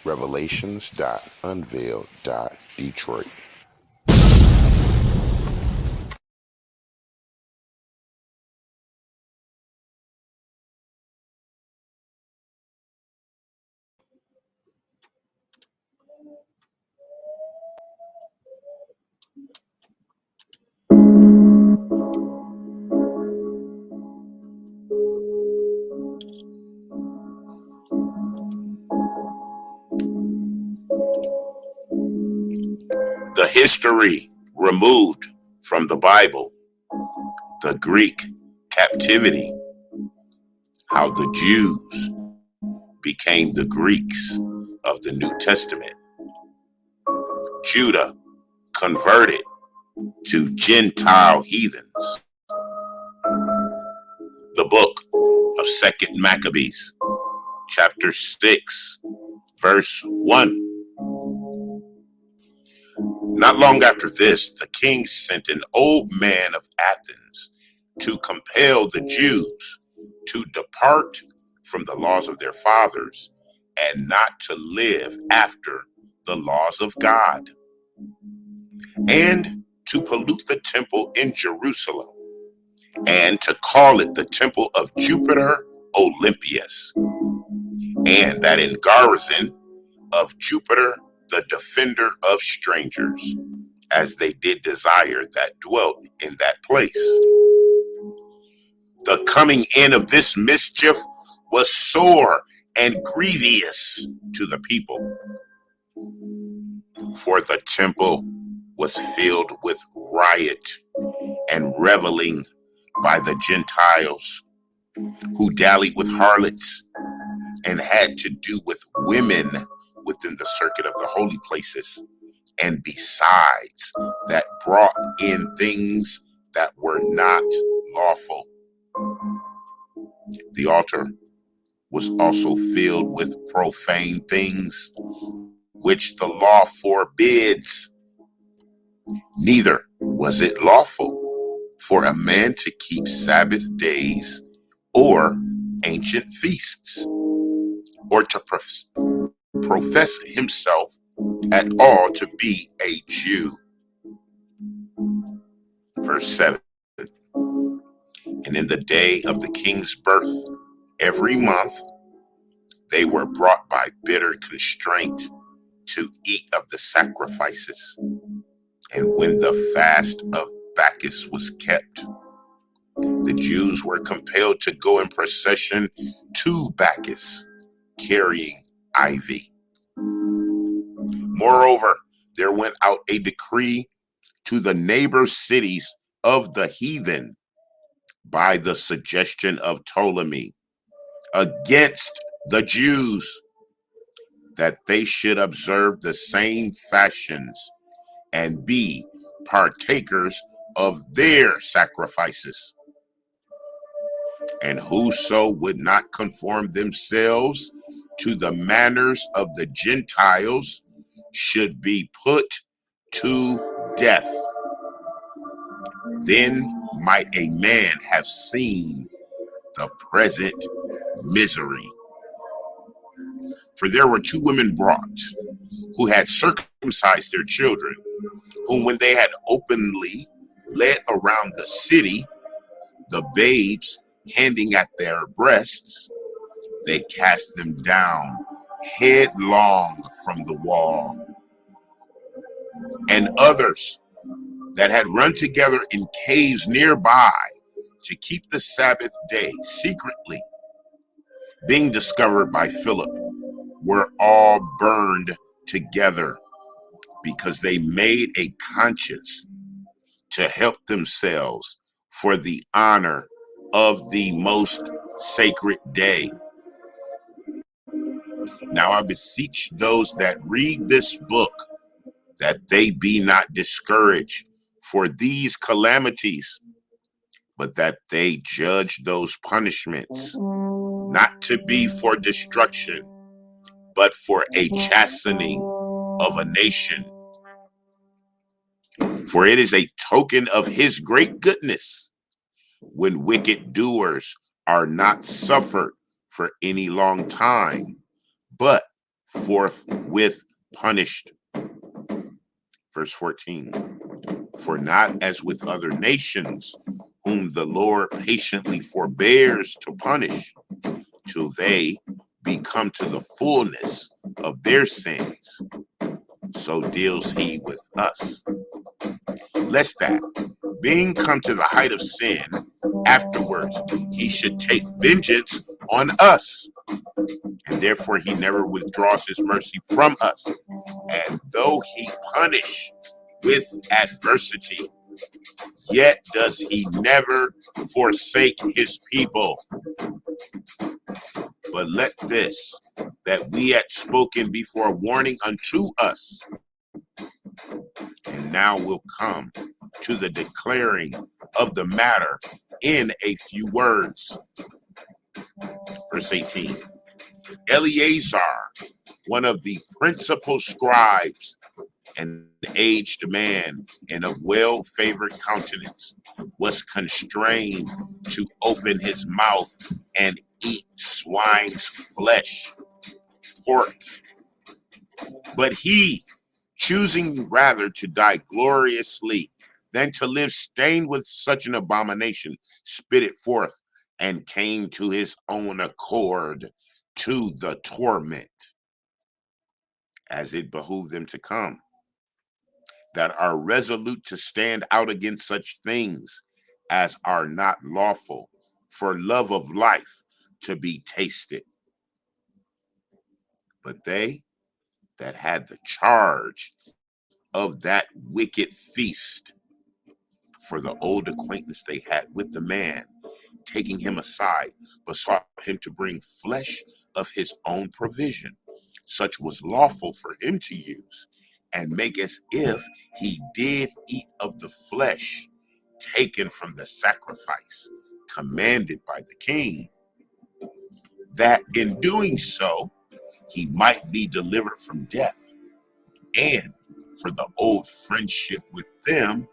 Revelations.Unveiled.Detroit. The history removed from the Bible, the Greek captivity, how the Jews became the Greeks of the New Testament, Judah converted to Gentile heathens, the book of 2nd Maccabees, chapter 6, verse 1. Not long after this, the king sent an old man of Athens to compel the Jews to depart from the laws of their fathers and not to live after the laws of God, and to pollute the temple in Jerusalem, and to call it the temple of Jupiter Olympius, and that in garrison of Jupiter, the defender of strangers, as they did desire that dwelt in that place. The coming in of this mischief was sore and grievous to the people, for the temple was filled with riot and reveling by the Gentiles, who dallied with harlots and had to do with women within the circuit of the holy places, and besides that brought in things that were not lawful. The altar was also filled with profane things, which the law forbids. Neither was it lawful for a man to keep Sabbath days or ancient feasts, or to profess himself at all to be a Jew. Verse 7. And in the day of the king's birth, every month, they were brought by bitter constraint to eat of the sacrifices. And when the fast of Bacchus was kept, the Jews were compelled to go in procession to Bacchus, carrying ivy. Moreover, there went out a decree to the neighbor cities of the heathen by the suggestion of Ptolemy against the Jews, that they should observe the same fashions and be partakers of their sacrifices. And whoso would not conform themselves to the manners of the Gentiles should be put to death. Then might a man have seen the present misery. For there were two women brought, who had circumcised their children, whom when they had openly led around the city, the babes handing at their breasts, they cast them down headlong from the wall. And others that had run together in caves nearby to keep the Sabbath day secretly, being discovered by Philip, were all burned together, because they made a conscience to help themselves for the honor of the most sacred day. Now I beseech those that read this book that they be not discouraged for these calamities, but that they judge those punishments not to be for destruction, but for a chastening of a nation. For it is a token of his great goodness when wicked doers are not suffered for any long time, but forthwith punished. Verse 14. For not as with other nations, whom the Lord patiently forbears to punish, till they be come to the fullness of their sins, so deals he with us. Lest that, being come to the height of sin, afterwards he should take vengeance on us. And therefore he never withdraws his mercy from us. And though he punish with adversity, yet does he never forsake his people. But let this, that we had spoken before warning unto us, and now will come to the declaring of the matter in a few words. Verse 18. Eleazar, one of the principal scribes, an aged man and of well-favored countenance, was constrained to open his mouth and eat swine's flesh, pork. But he, choosing rather to die gloriously than to live stained with such an abomination, spit it forth and came to his own accord to the torment, as it behooved them to come, that are resolute to stand out against such things as are not lawful, for love of life to be tasted. But they that had the charge of that wicked feast, for the old acquaintance they had with the man, taking him aside, besought him to bring flesh of his own provision, such was lawful for him to use, and make as if he did eat of the flesh taken from the sacrifice commanded by the king, that in doing so he might be delivered from death, and for the old friendship with them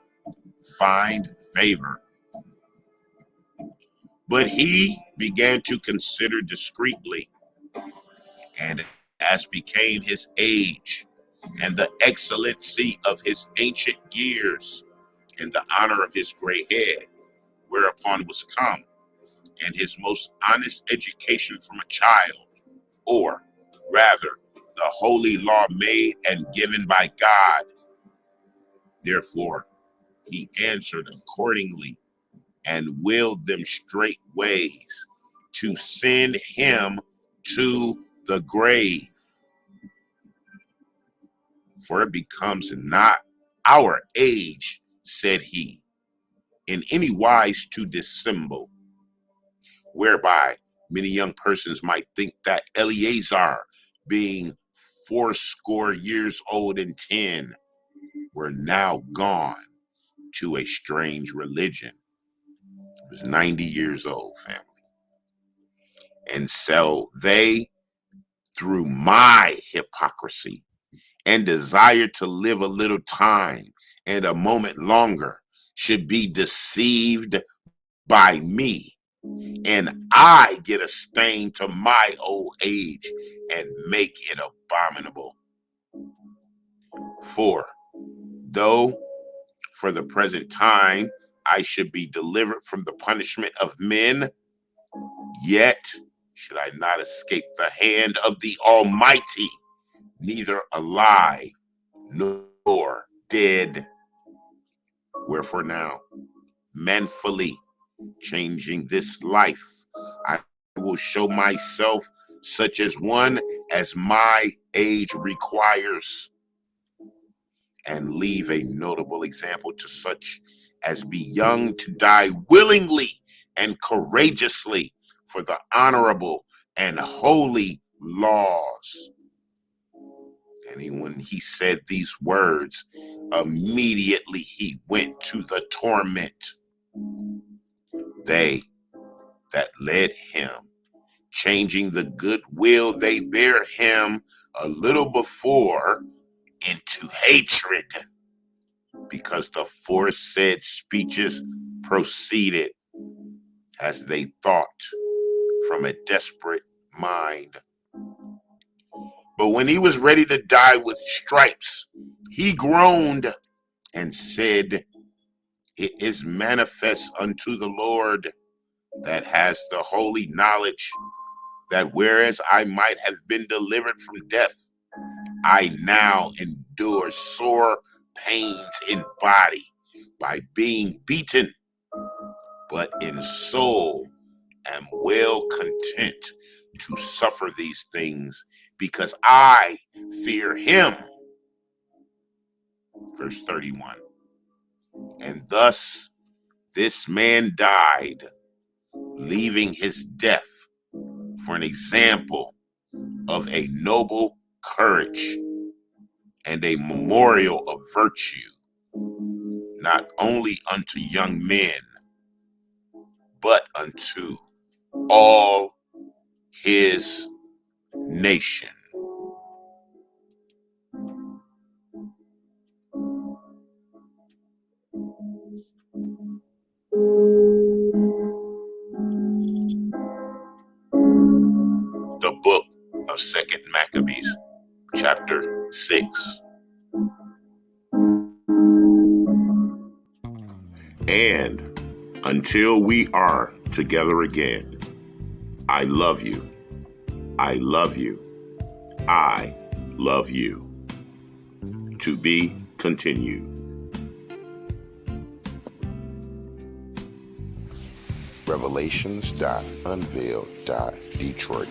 find favor. But he began to consider discreetly, and as became his age, and the excellency of his ancient years, and the honor of his gray head, whereupon was come, and his most honest education from a child, or rather the holy law made and given by God. Therefore he answered accordingly, and willed them straight ways to send him to the grave. For it becomes not our age, said he, in any wise to dissemble, whereby many young persons might think that Eleazar, being 80 years old, were now gone to a strange religion. He was 90 years old, family. And so they, through my hypocrisy, and desire to live a little time and a moment longer, should be deceived by me, and I get a stain to my old age and make it abominable. For though for the present time I should be delivered from the punishment of men, yet should I not escape the hand of the Almighty, neither alive nor dead. Wherefore now, manfully changing this life, I will show myself such as one as my age requires, and leave a notable example to such as be young to die willingly and courageously for the honorable and holy laws. And when he said these words, immediately he went to the torment. They that led him, changing the good will they bear him a little before into hatred, because the foresaid speeches proceeded, as they thought, from a desperate mind. But when he was ready to die with stripes, he groaned and said, it is manifest unto the Lord that has the holy knowledge, that whereas I might have been delivered from death, I now endure sore pains in body by being beaten, but in soul am well content to suffer these things, because I fear him. Verse 31. And thus this man died, leaving his death for an example of a noble courage and a memorial of virtue, not only unto young men, but unto all his nation. The book of 2nd Maccabees, chapter 6. And until we are together again, I love you. I love you. I love you. To be continued. Revelations.Unveiled. Detroit.